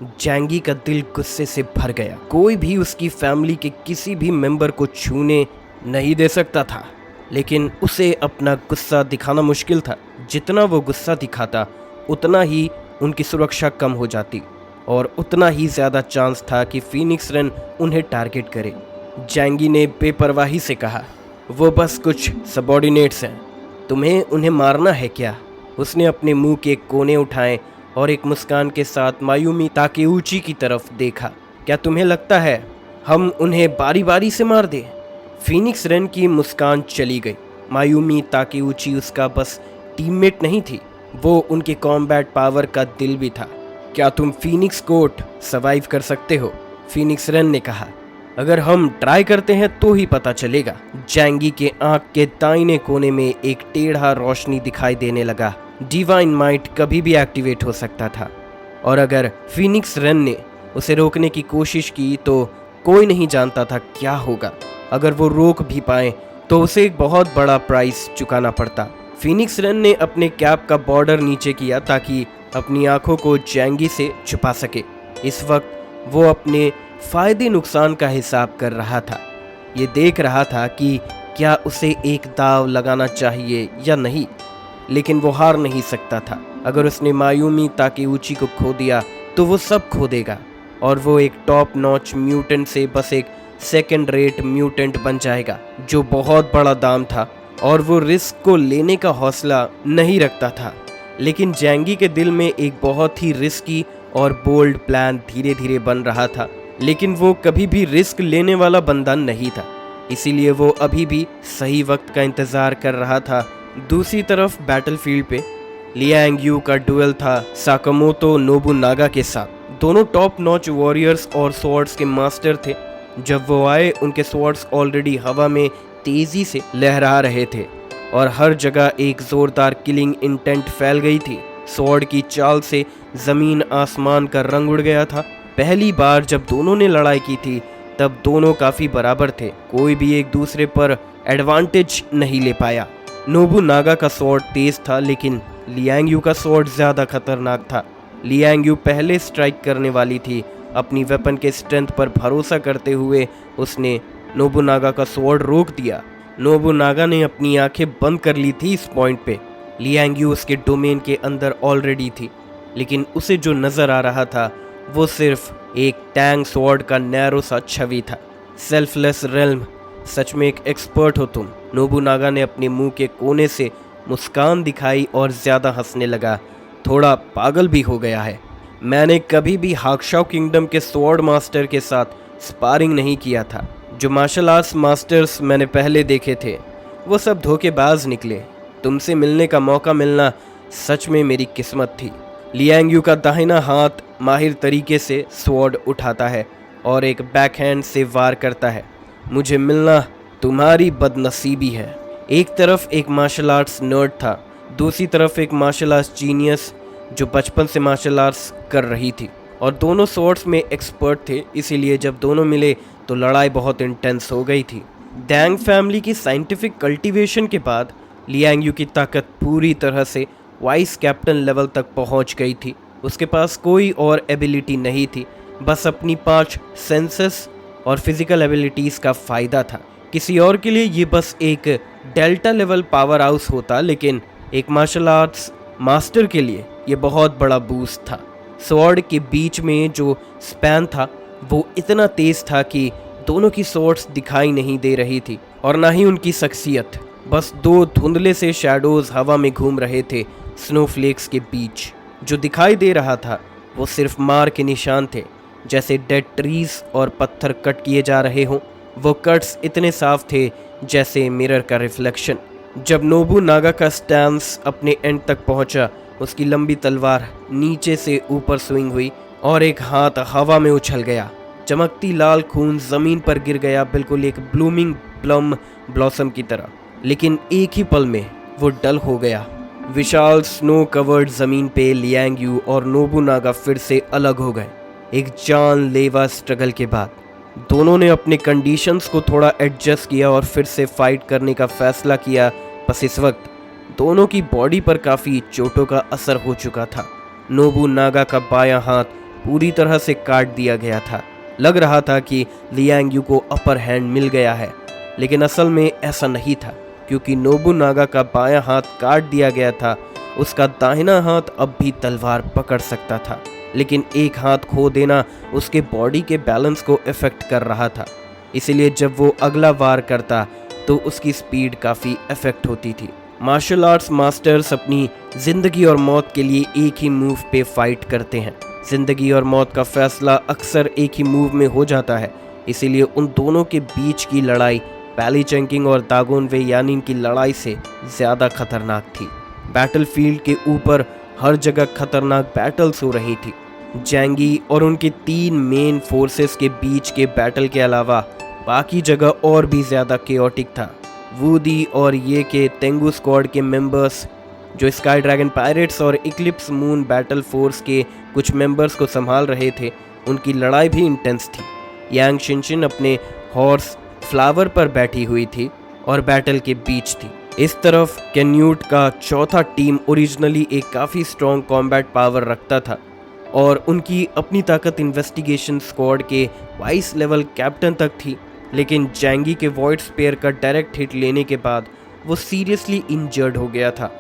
जैंगी का दिल गुस्से से भर गया। कोई भी उसकी फैमिली के किसी भी मेंबर को छूने नहीं दे सकता था, लेकिन उसे अपना गुस्सा दिखाना मुश्किल था। जितना वो गुस्सा दिखाता उतना ही उनकी सुरक्षा कम हो जाती और उतना ही ज़्यादा चांस था कि फीनिक्स रन उन्हें टारगेट करे। जैंगी ने बेपरवाही से कहा, वो बस कुछ सबॉर्डिनेट्स हैं, तुम्हें उन्हें मारना है क्या? उसने अपने मुंह के कोने उठाए और एक मुस्कान के साथ मायूमी ताकेउची की तरफ देखा। क्या तुम्हें लगता है हम उन्हें बारी बारी से मार दें? फीनिक्स रन की मुस्कान चली गई। मायूमी ताकेउची उसका बस टीममेट नहीं थी, वो उनके कॉम्बैट पावर का दिल भी था। क्या तुम फीनिक्स कोर्ट सर्वाइव कर सकते हो? फीनिक्स रन ने कहा। अगर हम ट्राई करते हैं तो ही पता चलेगा। जैंगी के आंख के दाहिने कोने में एक टेढ़ा रोशनी दिखाई देने लगा। डिवाइन माइट कभी भी एक्टिवेट हो सकता था, और अगर फीनिक्स रन ने उसे रोकने की कोशिश की तो कोई नहीं जानता था क्या होगा। अगर वो रोक भी पाए तो उसे एक बहुत बड़ा प्राइस चुकाना पड़ता। फीनिक्स रन ने अपने कैप का बॉर्डर नीचे किया ताकि अपनी आंखों को जैंगी से छुपा सके। इस वक्त वो अपने फायदे नुकसान का हिसाब कर रहा था। ये देख रहा था कि क्या उसे एक दाव लगाना चाहिए या नहीं, लेकिन वो हार नहीं सकता था। अगर उसने मायूमी ताकेउची को खो दिया तो वो सब खो देगा और वो एक टॉप नॉच म्यूटेंट से बस एक सेकंड रेट म्यूटेंट बन जाएगा, जो बहुत बड़ा दाम था और वो रिस्क को लेने का हौसला नहीं रखता था। लेकिन जैंगी के दिल में एक बहुत ही रिस्की और बोल्ड प्लान धीरे धीरे बन रहा था, लेकिन वो कभी भी रिस्क लेने वाला बंदा नहीं था, इसीलिए वो अभी भी सही वक्त का इंतज़ार कर रहा था। दूसरी तरफ बैटलफील्ड पे लियांग यू का डुएल था साकामोतो नोबुनागा के साथ। दोनों टॉप नॉच वॉरियर्स और स्वॉर्ड्स के मास्टर थे। जब वो आए उनके स्वॉर्ड्स ऑलरेडी हवा में तेजी से लहरा रहे थे और हर जगह एक जोरदार किलिंग इंटेंट फैल गई थी। स्वॉर्ड की चाल से जमीन आसमान का रंग उड़ गया था। पहली बार जब दोनों ने लड़ाई की थी तब दोनों काफी बराबर थे, कोई भी एक दूसरे पर एडवांटेज नहीं ले पाया। नोबुनागा का स्वॉर्ड तेज था, लेकिन लियांग यू का स्वॉर्ड ज्यादा खतरनाक था। लियांग यू पहले स्ट्राइक करने वाली थी। अपनी वेपन के स्ट्रेंथ पर भरोसा करते हुए उसने नोबुनागा का स्वॉर्ड रोक दिया। नोबुनागा ने अपनी आंखें बंद कर ली थी इस पॉइंट पे। लियांग यू उसके डोमेन के अंदर ऑलरेडी थी, लेकिन उसे जो नजर आ रहा था वो सिर्फ एक टैंग स्वॉर्ड का नैरो सा छवि था। सेल्फलेस रेल्म, सच में एक एक्सपर्ट हो तुम। नोबुनागा ने अपने मुंह के कोने से मुस्कान दिखाई और ज्यादा हंसने लगा। थोड़ा पागल भी हो गया है। मैंने कभी भी हाक्शाओ किंगडम के स्वॉर्ड मास्टर के साथ स्पारिंग नहीं किया था। जो मार्शल आर्ट्स मास्टर्स मैंने पहले देखे थे वो सब धोखेबाज निकले। तुमसे मिलने का मौका मिलना सच में मेरी किस्मत थी। लियांग यू का दाहिना हाथ माहिर तरीके से स्वॉर्ड उठाता है और एक बैकहैंड से वार करता है। मुझे मिलना तुम्हारी बदनसीबी है। एक तरफ एक मार्शल आर्ट्स नर्ड था, दूसरी तरफ एक मार्शल आर्ट्स जीनियस जो बचपन से मार्शल आर्ट्स कर रही थी, और दोनों स्वॉर्ड्स में एक्सपर्ट थे। इसीलिए जब दोनों मिले तो लड़ाई बहुत इंटेंस हो गई थी। डैंग फैमिली की साइंटिफिक कल्टीवेशन के बाद लियांग यू की ताकत पूरी तरह से वाइस कैप्टन लेवल तक पहुंच गई थी। उसके पास कोई और एबिलिटी नहीं थी, बस अपनी 5 सेंसेस और फिजिकल एबिलिटीज़ का फ़ायदा था। किसी और के लिए ये बस एक डेल्टा लेवल पावर हाउस होता, लेकिन एक मार्शल आर्ट्स मास्टर के लिए ये बहुत बड़ा बूस्ट था। स्वॉर्ड के बीच में जो स्पैन था वो इतना तेज था कि दोनों की स्वॉर्ड्स दिखाई नहीं दे रही थी और ना ही उनकी शख्सियत। बस 2 धुंधले से शैडोज हवा में घूम रहे थे स्नोफ्लेक्स के बीच। जो दिखाई दे रहा था वो सिर्फ मार के निशान थे, जैसे डेड ट्रीज और पत्थर कट किए जा रहे हों। वो कट्स इतने साफ थे जैसे मिरर का रिफ्लेक्शन। जब नोबुनागा का स्टैंस अपने एंड तक पहुंचा, उसकी लंबी तलवार नीचे से ऊपर स्विंग हुई और एक हाथ हवा में उछल गया। चमकती लाल खून जमीन पर गिर गया, बिल्कुल एक ब्लूमिंग प्लम ब्लॉसम की तरह। लेकिन एक ही पल में वो डल हो गया। विशाल स्नो कवर्ड जमीन पे लियांग यू और नोबुनागा फिर से अलग हो गए। एक जानलेवा स्ट्रगल के बाद दोनों ने अपने कंडीशंस को थोड़ा एडजस्ट किया और फिर से फाइट करने का फैसला किया। बस इस वक्त दोनों की बॉडी पर काफ़ी चोटों का असर हो चुका था। नोबुनागा का बायां हाथ पूरी तरह से काट दिया गया था। लग रहा था कि लियांग यू को अपर हैंड मिल गया है, लेकिन असल में ऐसा नहीं था, क्योंकि नोबुनागा का बायां हाथ काट दिया गया था। उसका दाहिना हाथ अब भी तलवार पकड़ सकता था, लेकिन एक हाथ खो देना उसके बॉडी के बैलेंस को इफेक्ट कर रहा था। इसीलिए जब वो अगला वार करता तो उसकी स्पीड काफ़ी इफेक्ट होती थी। मार्शल आर्ट्स मास्टर्स अपनी ज़िंदगी और मौत के लिए एक ही मूव पे फाइट करते हैं। ज़िंदगी और मौत का फैसला अक्सर एक ही मूव में हो जाता है, इसीलिए उन दोनों के बीच की लड़ाई पैलीचेंकिंग और दागोन वे यानिन की लड़ाई से ज़्यादा खतरनाक थी। बैटलफील्ड के ऊपर हर जगह खतरनाक बैटल्स हो रही थी। जैंगी और उनके 3 मेन फोर्सेस के बीच के बैटल के अलावा बाकी जगह और भी ज़्यादा केओटिक था। वूदी और ये के तेंगू स्क्वाड के मेंबर्स, जो स्काई ड्रैगन पायरेट्स और इक्लिप्स मून बैटल फोर्स के कुछ मेंबर्स को संभाल रहे थे, उनकी लड़ाई भी इंटेंस थी। यांग शिनशिन अपने हॉर्स फ्लावर पर बैठी हुई थी और बैटल के बीच थी। इस तरफ कैन्यूट का चौथा टीम ओरिजिनली एक काफ़ी स्ट्रॉन्ग कॉम्बैट पावर रखता था और उनकी अपनी ताकत इन्वेस्टिगेशन स्क्वाड के वाइस लेवल कैप्टन तक थी, लेकिन जैंगी के वॉइड स्पेयर का डायरेक्ट हिट लेने के बाद वो सीरियसली इंजर्ड हो गया था,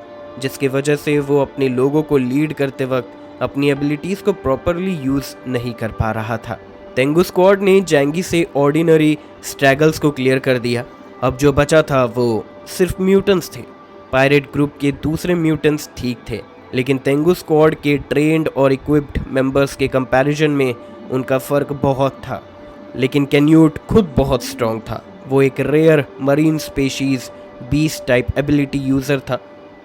जिसकी वजह से वो अपने लोगों को लीड करते वक्त अपनी एबिलिटीज़ को प्रॉपरली यूज़ नहीं कर पा रहा था। तेंगू स्क्वाड ने जैंगी से ऑर्डिनरी स्ट्रैगल्स को क्लियर कर दिया। अब जो बचा था वो सिर्फ म्यूटेंट्स थे। पायरेट ग्रुप के दूसरे म्यूटेंट्स ठीक थे, लेकिन तेंगू स्क्वाड के ट्रेंड और इक्विप्ड मेंबर्स के कंपैरिजन में उनका फ़र्क बहुत था। लेकिन कैन्यूट खुद बहुत स्ट्रॉन्ग था। वो एक rare marine species beast type ability user था,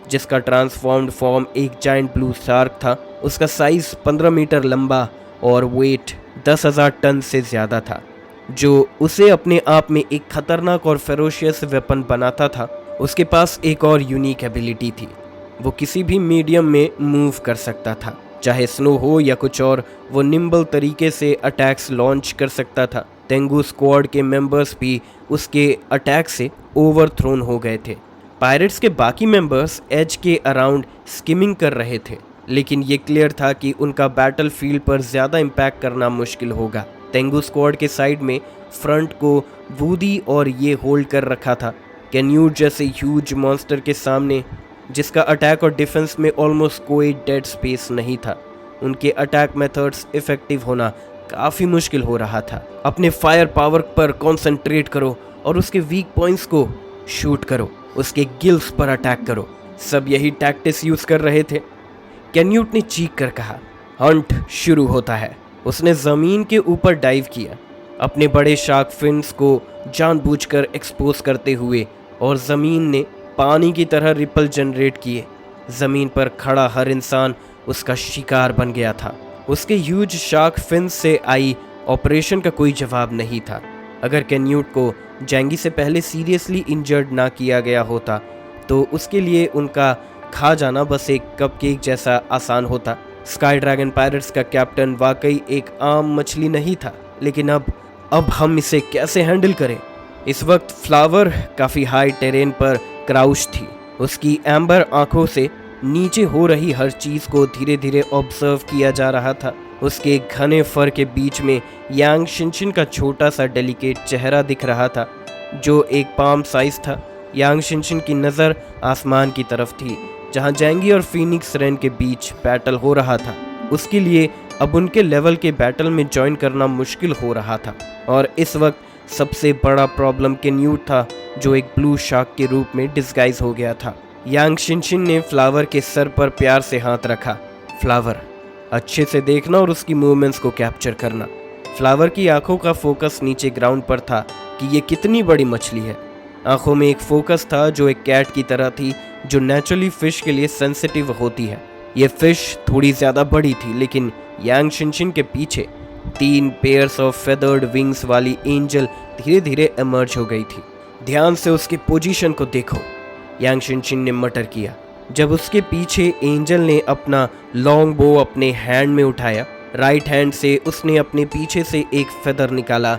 जिसका ट्रांसफॉर्म्ड फॉर्म एक जाइंट ब्लू शार्क था। उसका साइज़ 15 मीटर लंबा और वेट 10,000 टन से ज़्यादा था, जो उसे अपने आप में एक खतरनाक और फेरोशियस वेपन बनाता था। उसके पास एक और यूनिक एबिलिटी थी, वो किसी भी मीडियम में मूव कर सकता था, चाहे स्नो हो या कुछ और। वो निम्बल तरीके से अटैक्स लॉन्च कर सकता था। तेंगू स्क्वाड के मेंबर्स भी उसके अटैक से ओवरथ्रोन हो गए थे। पायरेट्स के बाकी मेंबर्स एज के अराउंड स्किमिंग कर रहे थे, लेकिन ये क्लियर था कि उनका बैटल फील्ड पर ज़्यादा इम्पैक्ट करना मुश्किल होगा। तेंगू स्क्वाड के साइड में फ्रंट को वूदी और ये होल्ड कर रखा था। कैन्यूट जैसे ह्यूज मॉन्स्टर के सामने, जिसका अटैक और डिफेंस में ऑलमोस्ट कोई डेड स्पेस नहीं था, उनके अटैक मेथड्स इफेक्टिव होना काफ़ी मुश्किल हो रहा था। अपने फायर पावर पर कॉन्सेंट्रेट करो और उसके वीक पॉइंट्स को शूट करो, उसके गिल्स पर अटैक करो। सब यही टैक्टिक्स यूज़ कर रहे थे। कैन्यूट ने चीख कर कहा, हंट शुरू होता है। उसने ज़मीन के ऊपर डाइव किया, अपने बड़े शार्क फिन्स को जानबूझकर एक्सपोज करते हुए, और ज़मीन ने पानी की तरह रिपल जनरेट किए। ज़मीन पर खड़ा हर इंसान उसका शिकार बन गया था। उसके ह्यूज शार्क फिन्स से आई ऑपरेशन का कोई जवाब नहीं था। अगर कैन्यूट को जैंगी से पहले सीरियसली इंजर्ड ना किया गया होता तो उसके लिए उनका खा जाना बस एक कपकेक जैसा आसान होता। स्काई ड्रैगन पायरेट्स का कैप्टन वाकई एक आम मछली नहीं था, लेकिन अब हम इसे कैसे हैंडल करें? इस वक्त फ्लावर काफ़ी हाई टेरेन पर क्राउच थी। उसकी एम्बर आंखों से नीचे हो रही हर चीज़ को धीरे धीरे ऑब्जर्व किया जा रहा था। उसके घने फर के बीच में यांग शिनशिन का छोटा सा डेलिकेट चेहरा दिख रहा था, जो एक पाम साइज था। यांग शिनशिन की नज़र आसमान की तरफ थी, जहां जैंगी और फीनिक्स रेन के बीच बैटल हो रहा था। उसके लिए अब उनके लेवल के बैटल में ज्वाइन करना मुश्किल हो रहा था। और इस वक्त सबसे बड़ा प्रॉब्लम कैन्यूट था, जो एक ब्लू शार्क के रूप में डिस्गाइज हो गया था। यांग शिनशिन ने फ्लावर के सर पर प्यार से हाथ रखा। फ्लावर, अच्छे से देखना और उसकी मूवमेंट्स को कैप्चर करना। फ्लावर की आंखों का फोकस नीचे ग्राउंड पर था कि ये कितनी बड़ी मछली है। आंखों में एक फोकस था जो एक कैट की तरह थी, जो नेचुरली फिश के लिए सेंसिटिव होती है। ये फिश थोड़ी ज़्यादा बड़ी थी, लेकिन यांग शिनशिन के पीछे 3 पेयर्स ऑफ फेदर्ड विंग्स वाली एंजल धीरे धीरे इमर्ज हो गई थी। ध्यान से उसकी पोजीशन को देखो, यांग शिनशिन ने मटर किया। जब उसके पीछे एंजल ने अपना लॉन्ग बो अपने हैंड में उठाया, राइट हैंड से उसने अपने पीछे से एक फेदर निकाला,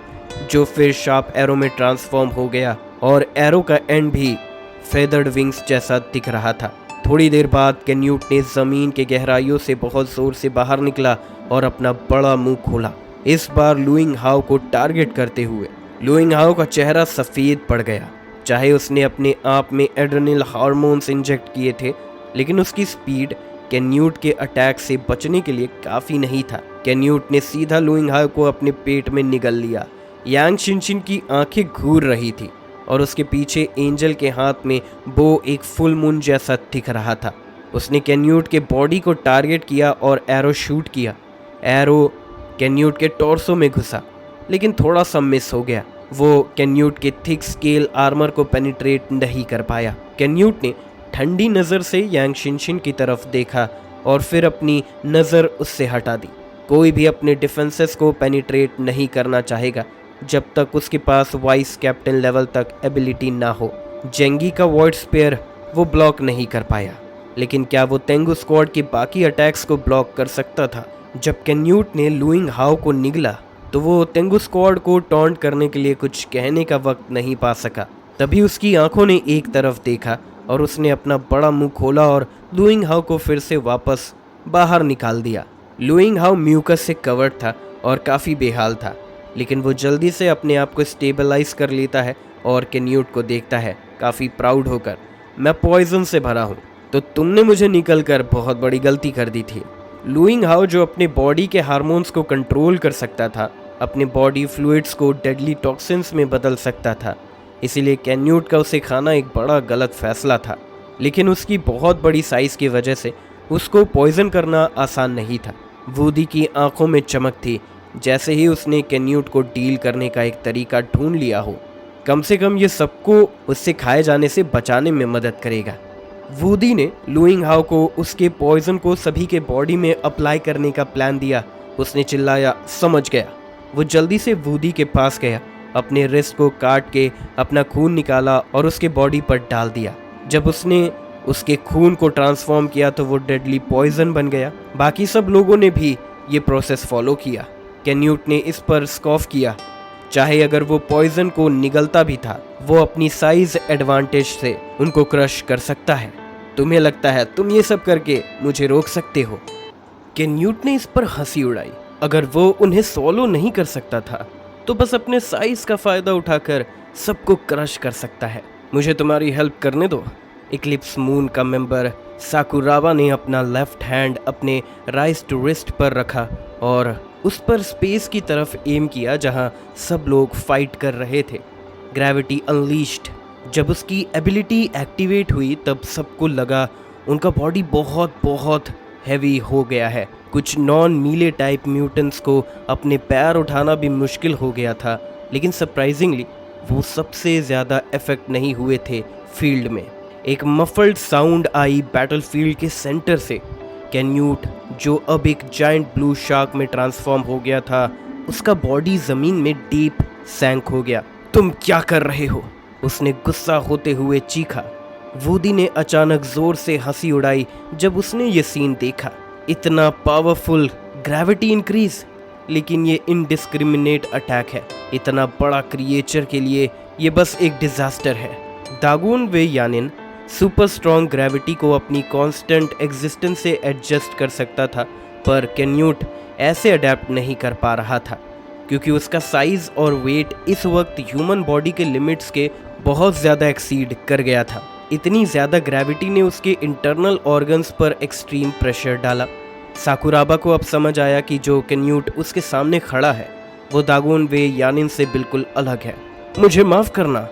जो फिर शार्प एरो में ट्रांसफॉर्म हो गया और एरो का एंड भी फेदर्ड विंग्स जैसा दिख रहा था। थोड़ी देर बाद कैन्यूट ने जमीन के गहराइयों से बहुत जोर से बाहर निकला और अपना बड़ा मुंह खोला, इस बार लुइंग हाओ को टारगेट करते हुए। लुइंग हाओ का चेहरा सफ़ेद पड़ गया। चाहे उसने अपने आप में एड्रेनल हार्मोन्स इंजेक्ट किए थे, लेकिन उसकी स्पीड कैन्यूट के अटैक से बचने के लिए काफ़ी नहीं था। कैन्यूट ने सीधा लुइंग हाओ को अपने पेट में निगल लिया। यांग शिनशिन की आंखें घूर रही थी और उसके पीछे एंजल के हाथ में बो एक फुल मून जैसा दिख रहा था। उसने कैन्यूट के बॉडी को टारगेट किया और एरो शूट किया। एरो कैन्यूट के टॉर्सो में घुसा, लेकिन थोड़ा सा मिस हो गया। वो कैन्यूट के थिक स्केल आर्मर को पेनिट्रेट नहीं कर पाया। कैन्यूट ने ठंडी नज़र से यांग शिनशिन की तरफ देखा और फिर अपनी नज़र उससे हटा दी। कोई भी अपने डिफेंसेस को पेनिट्रेट नहीं करना चाहेगा जब तक उसके पास वाइस कैप्टन लेवल तक एबिलिटी ना हो। जेंगी का वॉइड स्पेयर वो ब्लॉक नहीं कर पाया, लेकिन क्या वो तेंगु स्क्वाड के बाकी अटैक्स को ब्लॉक कर सकता था? जब कैन्यूट ने लुइंग हाओ को निगला तो वो तेंगु स्क्वाड को टॉन्ट करने के लिए कुछ कहने का वक्त नहीं पा सका। तभी उसकी आंखों ने एक तरफ देखा और उसने अपना बड़ा मुंह खोला और लुइंग हाओ को फिर से वापस बाहर निकाल दिया। लुइंग हाओ म्यूकस से कवर्ड था और काफ़ी बेहाल था, लेकिन वो जल्दी से अपने आप को स्टेबलाइज कर लेता है और कैन्यूट को देखता है काफ़ी प्राउड होकर। मैं पॉइजन से भरा हूँ, तो तुमने मुझे निकल कर बहुत बड़ी गलती कर दी थी। लुइंग हाओ जो अपने बॉडी के हार्मोन्स को कंट्रोल कर सकता था, अपने बॉडी फ्लूइड्स को डेडली टॉक्सिन्स में बदल सकता था, इसीलिए कैन्यूट का उसे खाना एक बड़ा गलत फैसला था। लेकिन उसकी बहुत बड़ी साइज़ की वजह से उसको पॉइजन करना आसान नहीं था। वूडी की आंखों में चमक थी, जैसे ही उसने कैन्यूट को डील करने का एक तरीका ढूंढ लिया हो। कम से कम ये सबको उससे खाए जाने से बचाने में मदद करेगा। वूडी ने लुइंग हाओ को उसके पॉइजन को सभी के बॉडी में अप्लाई करने का प्लान दिया। उसने चिल्लाया, समझ गया। वो जल्दी से वूडी के पास गया, अपने रिस्ट को काट के अपना खून निकाला और उसके बॉडी पर डाल दिया। जब उसने उसके खून को ट्रांसफॉर्म किया तो वो डेडली पॉइजन बन गया। बाकी सब लोगों ने भी ये प्रोसेस फॉलो किया। कैन्यूट ने इस पर स्कॉफ किया। चाहे अगर वो पॉइजन को निगलता भी था, वो अपनी साइज एडवांटेज से उनको क्रश कर सकता है। तुम्हें लगता है तुम ये सब करके मुझे रोक सकते हो? कैन्यूट ने इस पर हंसी उड़ाई। अगर वो उन्हें सोलो नहीं कर सकता था, तो बस अपने साइज का फ़ायदा उठाकर सबको क्रश कर सकता है। मुझे तुम्हारी हेल्प करने दो। इक्लिप्स मून का मेंबर साकुराबा ने अपना लेफ्ट हैंड अपने राइज टू रिस्ट पर रखा और उस पर स्पेस की तरफ एम किया जहां सब लोग फाइट कर रहे थे। Gravity unleashed. जब उसकी एबिलिटी एक्टिवेट हुई तब सबको लगा उनका बॉडी बहुत बहुत हैवी हो गया है। कुछ नॉन मीले टाइप म्यूटेंट्स को अपने पैर उठाना भी मुश्किल हो गया था, लेकिन सरप्राइजिंगली वो सबसे ज़्यादा इफेक्ट नहीं हुए थे फील्ड में। एक मफल्ड साउंड आई बैटलफील्ड के सेंटर से। कैन्यूट, जो अब एक जायंट ब्लू शार्क में ट्रांसफॉर्म हो गया था, उसका बॉडी ज़मीन में डीप सैंक हो गया। तुम क्या कर रहे हो? उसने गुस्सा होते हुए चीखा। वूडी ने अचानक ज़ोर से हंसी उड़ाई जब उसने ये सीन देखा। इतना पावरफुल ग्रेविटी इंक्रीज, लेकिन ये इनडिस्क्रिमिनेट अटैक है। इतना बड़ा क्रिएचर के लिए ये बस एक डिजास्टर है। दागून वे यानिन सुपर स्ट्रॉन्ग ग्रेविटी को अपनी कांस्टेंट एग्जिस्टेंस से एडजस्ट कर सकता था, पर कैन्यूट ऐसे अडेप्ट नहीं कर पा रहा था क्योंकि उसका साइज और वेट इस वक्त ह्यूमन बॉडी के लिमिट्स के बहुत ज़्यादा एक्सीड कर गया था। इतनी ज़्यादा ग्रेविटी ने उसके इंटरनल ऑर्गन्स पर एक्सट्रीम प्रेशर डाला। साकुराबा को अब समझ आया कि जो कैन्यूट उसके सामने खड़ा है वो दागोन वे यानिन से बिल्कुल अलग है। मुझे माफ़ करना।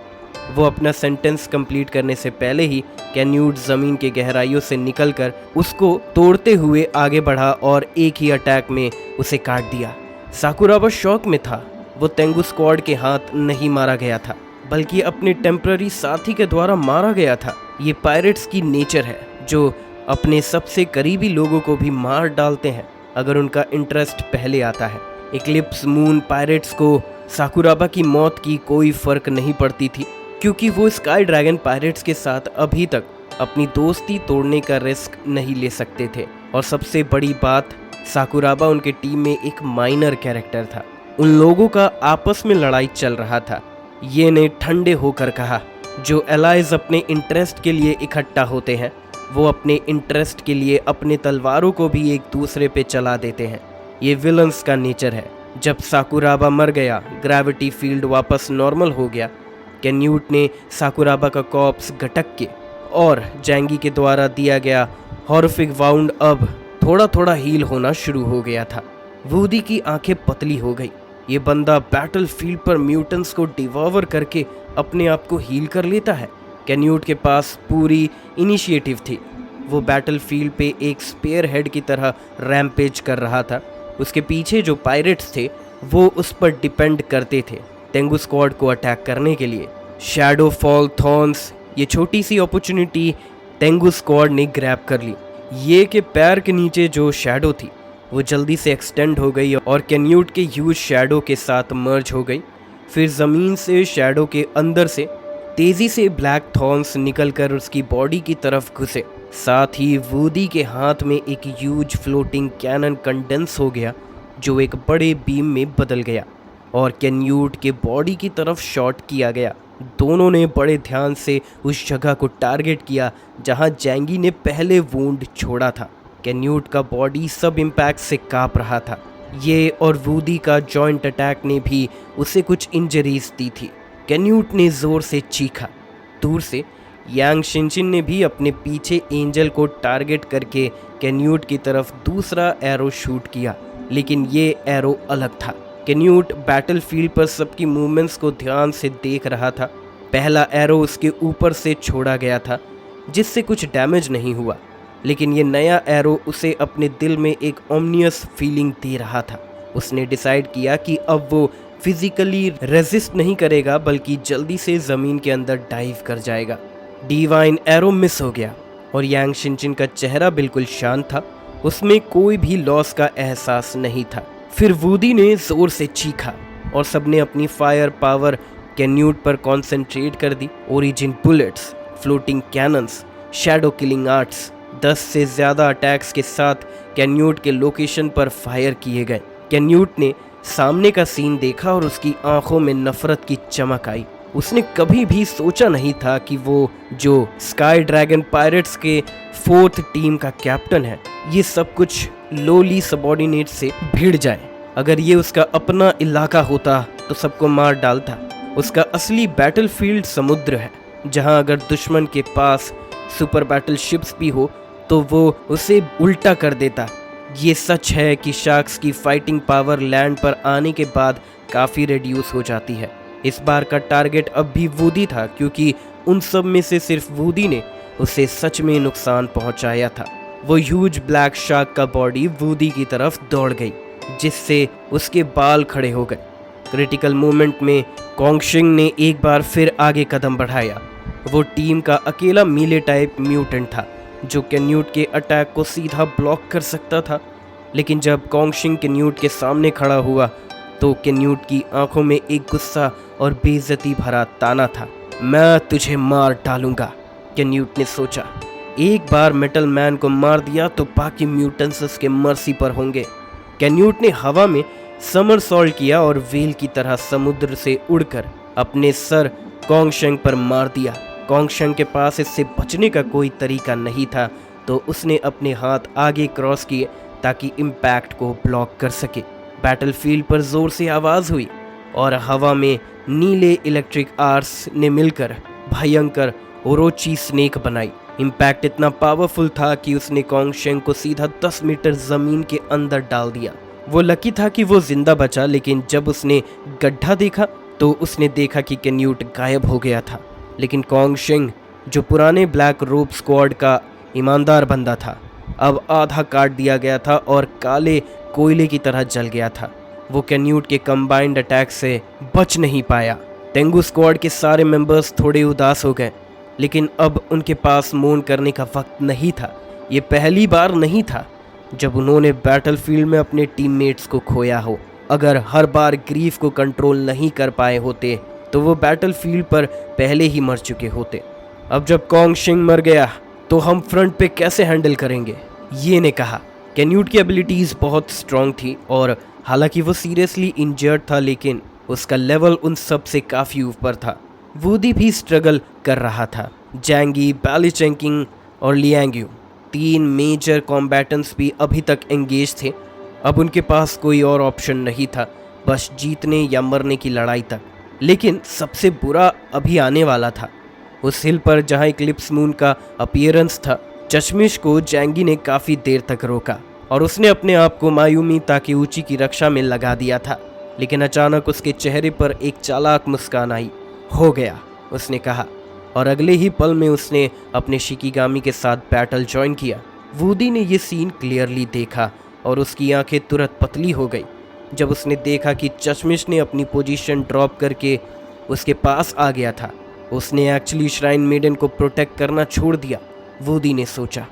वो अपना सेंटेंस कंप्लीट करने से पहले ही कैन्यूट ज़मीन के गहराइयों से निकलकर उसको तोड़ते हुए आगे बढ़ा और एक ही अटैक में उसे काट दिया। साकुराबा शॉक में था। वो तेंगु स्क्वाड के हाथ नहीं मारा गया था, बल्कि अपने टेम्पररी साथी के द्वारा मारा गया था। ये पायरेट्स की नेचर है, जो अपने सबसे करीबी लोगों को भी मार डालते हैं अगर उनका इंटरेस्ट पहले आता है। इक्लिप्स मून पायरेट्स को साकुराबा की मौत की कोई फ़र्क नहीं पड़ती थी, क्योंकि वो स्काई ड्रैगन पायरेट्स के साथ अभी तक अपनी दोस्ती तोड़ने का रिस्क नहीं ले सकते थे। और सबसे बड़ी बात, साकुराबा उनके टीम में एक माइनर कैरेक्टर था। उन लोगों का आपस में लड़ाई चल रहा था। ये ने ठंडे होकर कहा, जो एलाइज अपने इंटरेस्ट के लिए इकट्ठा होते हैं वो अपने इंटरेस्ट के लिए अपने तलवारों को भी एक दूसरे पे चला देते हैं। ये विलन्स का नेचर है। जब साकुराबा मर गया, ग्रेविटी फील्ड वापस नॉर्मल हो गया। कैन्यूट ने साकुराबा का कॉर्प्स गटक के और जैंगी के द्वारा दिया गया हॉरिफिक वाउंड अब थोड़ा थोड़ा हील होना शुरू हो गया था। वूडी की आंखें पतली हो गई। ये बंदा बैटल फील्ड पर म्यूटेंट्स को डिवॉर करके अपने आप को हील कर लेता है। कैन्यूट के पास पूरी इनिशिएटिव थी। वो बैटल फील्ड पे एक स्पेयर हेड की तरह रैम्पेज कर रहा था। उसके पीछे जो पायरेट्स थे वो उस पर डिपेंड करते थे तेंगु स्क्वाड को अटैक करने के लिए। शैडो फॉल थॉर्न्स, ये छोटी सी अपॉर्चुनिटी तेंगु स्क्वाड ने ग्रैब कर ली। ये के पैर के नीचे जो शैडो थी वो जल्दी से एक्सटेंड हो गई और कैन्यूट के ह्यूज शैडो के साथ मर्ज हो गई। फिर ज़मीन से शैडो के अंदर से तेज़ी से ब्लैक थॉर्न्स निकलकर उसकी बॉडी की तरफ घुसे। साथ ही वूडी के हाथ में एक ह्यूज फ्लोटिंग कैनन कंडेंस हो गया जो एक बड़े बीम में बदल गया और कैन्यूट के बॉडी की तरफ शॉट किया गया। दोनों ने बड़े ध्यान से उस जगह को टारगेट किया जहां जैंगी ने पहले वूंड छोड़ा था। कैन्यूट का बॉडी सब इम्पैक्ट से कांप रहा था। ये और वूडी का जॉइंट अटैक ने भी उसे कुछ इंजरीज दी थी। कैन्यूट ने जोर से चीखा। दूर से यांग शिनचिन ने भी अपने पीछे एंजल को टारगेट करके कैन्यूट की तरफ दूसरा एरो शूट किया, लेकिन ये एरो अलग था। कैन्यूट बैटलफील्ड पर सबकी मूवमेंट्स को ध्यान से देख रहा था। पहला एरो उसके ऊपर से छोड़ा गया था जिससे कुछ डैमेज नहीं हुआ, लेकिन ये नया एरो उसे अपने दिल में एक ओमनियस फीलिंग दे रहा था। उसने डिसाइड किया कि अब वो फिजिकली रेजिस्ट नहीं करेगा बल्कि जल्दी से ज़मीन के अंदर डाइव कर जाएगा। डिवाइन एरो मिस हो गया और यांग शिनचिन का चेहरा बिल्कुल शांत था। उसमें कोई भी लॉस का एहसास नहीं था। फिर वूडी ने ज़ोर से चीखा और सबने अपनी फायर पावर कैन्यूट पर कॉन्सेंट्रेट कर दी। Origin bullets, floating cannons, shadow killing arts, 10 से ज़्यादा अटैक्स के साथ कैन्यूट के लोकेशन पर फायर किए गए। कैन्यूट ने सामने का सीन देखा और उसकी आंखों में नफरत की चमक आई। उसने कभी भी सोचा नहीं था कि वो जो स्काई ड्रैगन पायरेट्स के 4th टीम का कैप्टन है, ये सब कुछ लोली सबॉर्डिनेट से भिड़ जाए। अगर ये उसका अपना इलाका होता तो सबको मार डालता। उसका असली बैटलफील्ड समुद्र है, जहां अगर दुश्मन के पास सुपर बैटल शिप्स भी हो तो वो उसे उल्टा कर देता। ये सच है कि शार्क्स की फाइटिंग पावर लैंड पर आने के बाद काफ़ी रिड्यूस हो जाती है। इस बार का टारगेट अब भी वूडी था, क्योंकि उन सब में से सिर्फ वूडी ने उसे सच में नुकसान पहुंचाया था। वो ह्यूज ब्लैक शार्क का बॉडी वूडी की तरफ दौड़ गई, जिससे उसके बाल खड़े हो गए। क्रिटिकल मोमेंट में कोंगशिंग ने एक बार फिर आगे कदम बढ़ाया। वो टीम का अकेला मीले टाइप म्यूटेंट था जो कैन्यूट के अटैक को सीधा ब्लॉक कर सकता था। लेकिन जब कोंगशिंग कैन्यूट के सामने खड़ा हुआ तो कैन्यूट की आंखों में एक गुस्सा और बेइज्जती भरा ताना था। मैं तुझे मार डालूंगा, कैन्यूट ने सोचा। एक बार मेटल मैन को मार दिया तो बाकी म्यूटेंट्स उसके मर्सी पर होंगे। कैन्यूट ने हवा में समरसॉल्ट किया और व्हेल की तरह समुद्र से उड़कर अपने सर कोंगशिंग पर मार दिया। कोंगशिंग के पास इससे बचने का कोई तरीका नहीं था, तो उसने अपने हाथ आगे क्रॉस किए ताकि इम्पैक्ट को ब्लॉक कर सके। बैटलफील्ड पर जोर से आवाज़ हुई और हवा में नीले इलेक्ट्रिक आर्स ने मिलकर भयंकर ओरोची स्नेक बनाई। इम्पैक्ट इतना पावरफुल था कि उसने कोंगशिंग को सीधा 10 मीटर ज़मीन के अंदर डाल दिया। वो लकी था कि वो जिंदा बचा, लेकिन जब उसने गड्ढा देखा तो उसने देखा कि कैन्यूट गायब हो गया था। लेकिन कोंगशिंग, जो पुराने ब्लैक रोब स्क्वाड का ईमानदार बंदा था, अब आधा काट दिया गया था और काले कोयले की तरह जल गया था। वो कैन्यूट के कंबाइंड अटैक से बच नहीं पाया। तेंगु स्क्वाड के सारे मेंबर्स थोड़े उदास हो गए, लेकिन अब उनके पास मौन करने का वक्त नहीं था। ये पहली बार नहीं था जब उन्होंने बैटलफील्ड में अपने टीममेट्स को खोया हो। अगर हर बार ग्रीफ को कंट्रोल नहीं कर पाए होते तो वो बैटलफील्ड पर पहले ही मर चुके होते। अब जब कोंगशिंग मर गया तो हम फ्रंट पे कैसे हैंडल करेंगे, ये ने कहा। कैन्यूट की एबिलिटीज़ बहुत स्ट्रॉन्ग थी और हालांकि वो सीरियसली इंजर्ड था, लेकिन उसका लेवल उन सब से काफ़ी ऊपर था। वूडी भी स्ट्रगल कर रहा था। जैंगी, बैलीचेंकिंग, और लियांग यू, 3 मेजर कॉम्बैटेंट्स भी अभी तक एंगेज थे। अब उनके पास कोई और ऑप्शन नहीं था, बस जीतने या मरने की लड़ाई तक। लेकिन सबसे बुरा अभी आने वाला था। उस हिल पर जहां इक्लिप्स मून का अपीयरेंस था, चश्मिश को जैंगी ने काफ़ी देर तक रोका और उसने अपने आप को मायूमी ताकेउची की रक्षा में लगा दिया था। लेकिन अचानक उसके चेहरे पर एक चालाक मुस्कान आई। हो गया, उसने कहा, और अगले ही पल में उसने अपने शिकिगामी के साथ बैटल ज्वाइन किया। वूडी ने यह सीन क्लियरली देखा और उसकी आंखें तुरंत पतली हो गई जब उसने देखा कि चश्मिश ने अपनी पोजीशन ड्रॉप करके उसके पास आ गया था। उसने एक्चुअली श्राइन मेडन को प्रोटेक्ट करना छोड़ दिया, वूडी ने सोचा।